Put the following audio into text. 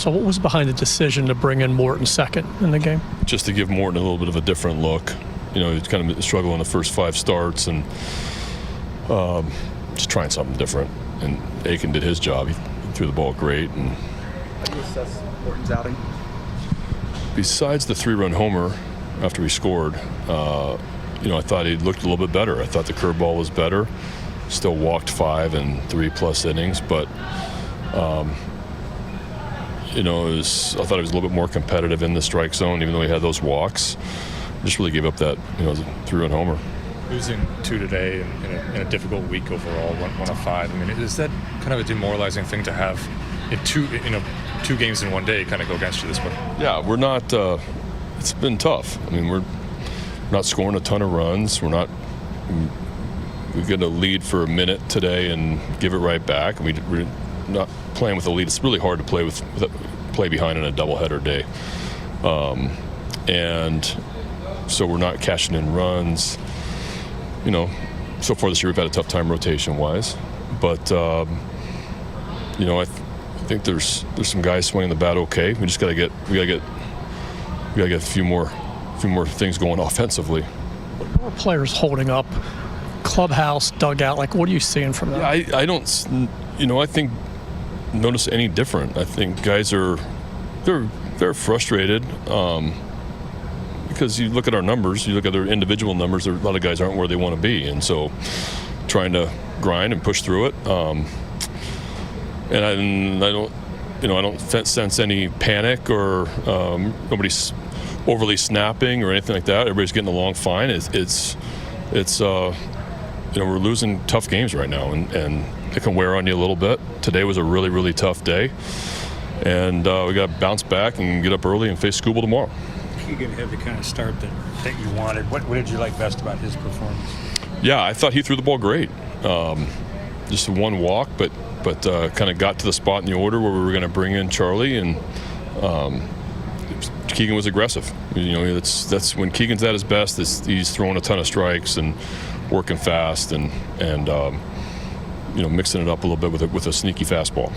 So what was behind the decision to bring in Morton second in the game? Just to give Morton a little bit of a different look. You know, he's kind of struggled in the first 5 starts, and just trying something different. And Aiken did his job. He threw the ball great. And how do you assess Morton's outing? Besides the 3-run homer after he scored, you know, I thought he looked a little bit better. I thought the curveball was better. Still walked 5 in 3+ innings, but you know, I thought he was a little bit more competitive in the strike zone, even though he had those walks. Just really gave up that, you know, 3-run homer. Losing 2 today in a difficult week overall, 1 of 5. I mean, is that kind of a demoralizing thing to have in 2 games in one day kind of go against you this way? Yeah, we're not. It's been tough. I mean, we're not scoring a ton of runs. We get a lead for a minute today and give it right back. We're not playing with a lead. It's really hard to play behind in a doubleheader day, and so we're not cashing in runs. You know, so far this year we've had a tough time rotation-wise, but you know, I think there's some guys swinging the bat okay. We just gotta get a few more things going offensively. What are players holding up? Clubhouse, dugout, like what are you seeing from them? Yeah, I don't, you know, I think notice any different. I think guys they're frustrated because you look at our numbers, you look at their individual numbers, a lot of guys aren't where they want to be, and so trying to grind and push through it. And I don't sense any panic or nobody's overly snapping or anything like that. Everybody's getting along fine. It's you know, we're losing tough games right now, and it can wear on you a little bit. Today was a really, really tough day, and we got to bounce back and get up early and face Scuba tomorrow. Keegan had the kind of start that you wanted. What did you like best about his performance? Yeah, I thought he threw the ball great. Just one walk, but kind of got to the spot in the order where we were going to bring in Charlie, and Keegan was aggressive. You know, that's when Keegan's at his best. He's throwing a ton of strikes and working fast and you know, mixing it up a little bit with a sneaky fastball.